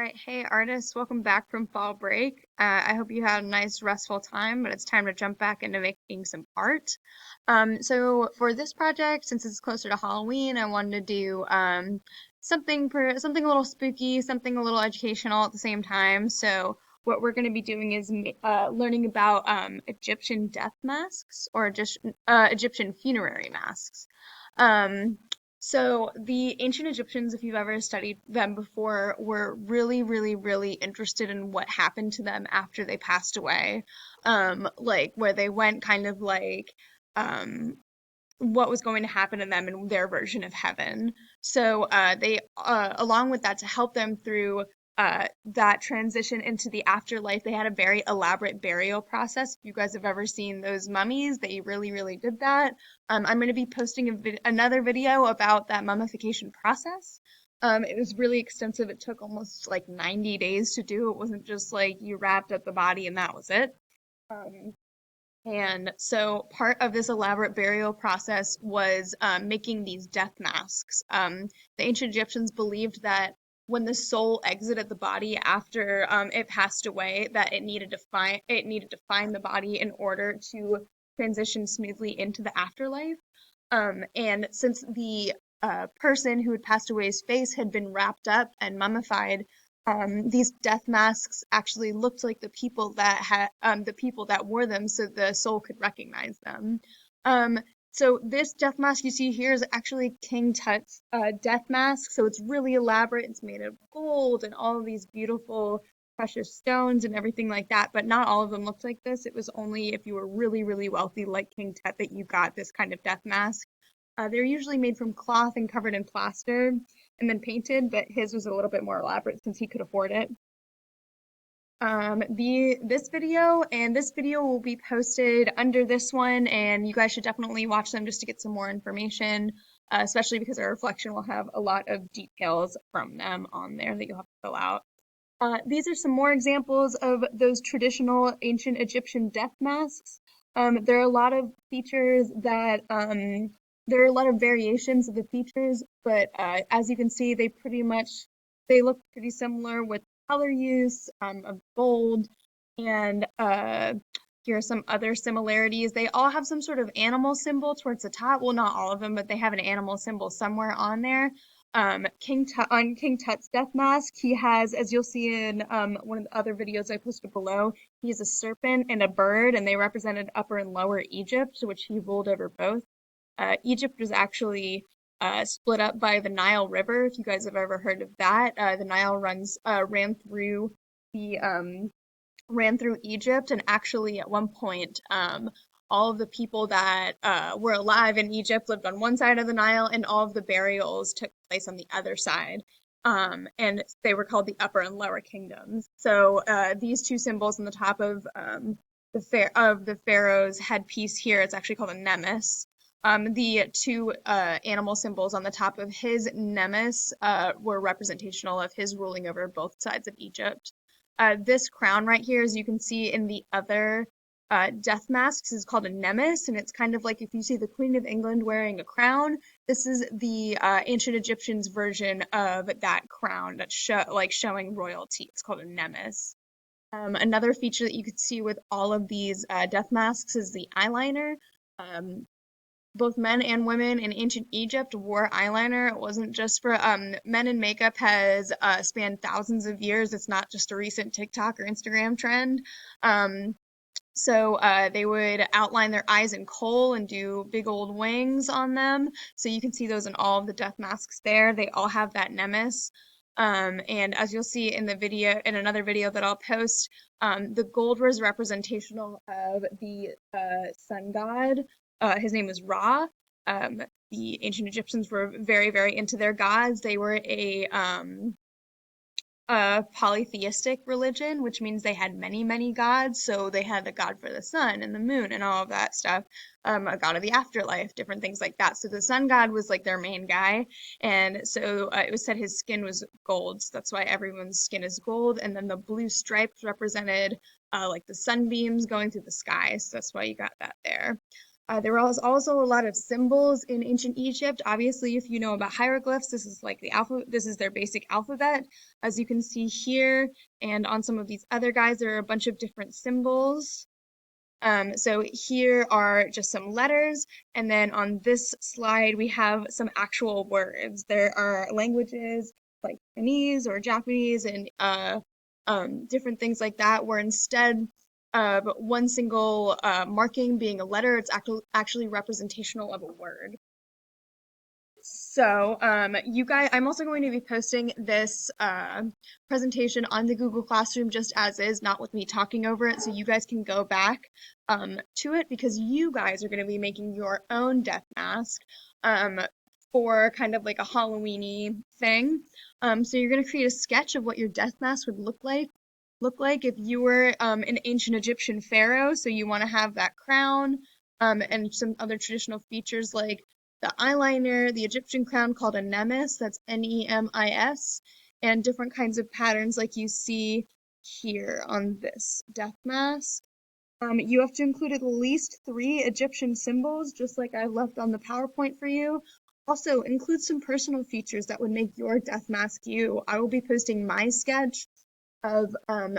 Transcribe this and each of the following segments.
right, hey artists, welcome back from fall break. I hope you had a nice restful time, but it's time to jump back into making some art. So for this project, since it's closer to Halloween, I wanted to do something a little spooky, something a little educational at the same time. So what we're going to be doing is learning about Egyptian death masks or just Egyptian funerary masks. Um, so the ancient Egyptians, if you've ever studied them before, were really, really, really interested in what happened to them after they passed away. Like where they went kind of like um what was going to happen to them in their version of heaven. So they, along with that, to help them through that transition into the afterlife, they had a very elaborate burial process. If you guys have ever seen those mummies, they really, really did that. I'm going to be posting another video about that mummification process. It was really extensive. It took almost like 90 days to do. It wasn't just like you wrapped up the body and that was it. Um, and so part of this elaborate burial process was making these death masks. The ancient Egyptians believed that when the soul exited the body after it passed away, that it needed to find the body in order to transition smoothly into the afterlife. And since the person who had passed away's face had been wrapped up and mummified, these death masks actually looked like the people that wore them, so the soul could recognize them. Um, so this death mask you see here is actually King Tut's death mask. So it's really elaborate. It's made of gold and all of these beautiful precious stones and everything like that. But not all of them looked like this. It was only if you were really, really wealthy like King Tut that you got this kind of death mask. They're usually made from cloth and covered in plaster and then painted, but his was a little bit more elaborate since he could afford it. This video will be posted under this one, and you guys should definitely watch them just to get some more information, especially because our reflection will have a lot of details from them on there that you'll have to fill out. These are some more examples of those traditional ancient Egyptian death masks. There are a lot of features that there are a lot of variations of the features, but as you can see, they look pretty similar with color use of gold, and here are some other similarities. They all have some sort of animal symbol towards the top. Well, not all of them, but they have an animal symbol somewhere on there. On King Tut's death mask, he has, as you'll see in one of the other videos I posted below, he has a serpent and a bird, and they represented Upper and Lower Egypt, which he ruled over both. Egypt was actually split up by the Nile River, if you guys have ever heard of that. The Nile the ran through Egypt, and actually at one point, all of the people that were alive in Egypt lived on one side of the Nile, and all of the burials took place on the other side. And they were called the Upper and Lower Kingdoms. So these two symbols on the top of the pharaoh's headpiece here, it's actually called a nemes. The two animal symbols on the top of his nemes were representational of his ruling over both sides of Egypt. This crown right here, as you can see in the other death masks, is called a nemes, and it's kind of like if you see the Queen of England wearing a crown. This is the ancient Egyptians' version of that crown that's showing royalty. It's called a nemes. Another feature that you could see with all of these death masks is the eyeliner. Um, Both men and women in ancient Egypt wore eyeliner. It wasn't just for men in makeup has spanned thousands of years. It's not just a recent TikTok or Instagram trend. Um, so they would outline their eyes in kohl and do big old wings on them. So you can see those in all of the death masks there. They all have that nemes. And as you'll see in the video, in another video that I'll post, the gold was representational of the sun god. His name was Ra. Um, the ancient Egyptians were very, very into their gods. They were a polytheistic religion, which means they had many, many gods. So they had a god for the sun and the moon and all of that stuff, a god of the afterlife, different things like that. So the sun god was like their main guy. And so it was said his skin was gold. So that's why everyone's skin is gold. And then the blue stripes represented like the sunbeams going through the sky. So that's why you got that there. There was also a lot of symbols in ancient Egypt. Obviously, if you know about hieroglyphs, this is like the alphabet, this is their basic alphabet. As you can see here, and on some of these other guys, there are a bunch of different symbols. So here are just some letters, and then on this slide we have some actual words. There are languages like Chinese or Japanese and different things like that, where instead of one single marking being a letter, it's actually representational of a word. So, you guys, I'm also going to be posting this presentation on the Google Classroom just as is, not with me talking over it, so you guys can go back to it because you guys are going to be making your own death mask um, for kind of like a Halloweeny thing. So you're going to create a sketch of what your death mask would look like if you were an ancient Egyptian pharaoh. So you want to have that crown and some other traditional features like the eyeliner, the Egyptian crown called a nemis, that's Nemis, and different kinds of patterns like you see here on this death mask. You have to include at least 3 Egyptian symbols, just like I left on the PowerPoint for you. Also, include some personal features that would make your death mask you. I will be posting my sketch of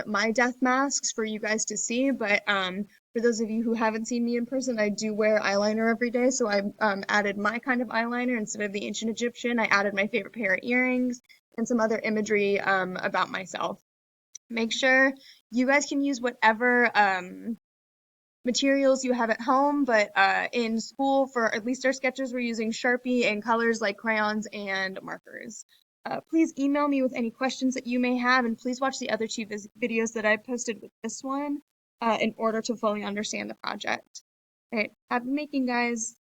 my death masks for you guys to see, but for those of you who haven't seen me in person, I do wear eyeliner every day, so I added my kind of eyeliner instead of the ancient Egyptian. I added my favorite pair of earrings and some other imagery about myself. Make sure you guys can use whatever materials you have at home, but in school, for at least our sketches, we're using Sharpie and colors like crayons and markers. Please email me with any questions that you may have, and please watch the other 2 videos that I posted with this one in order to fully understand the project. All right, happy making, guys.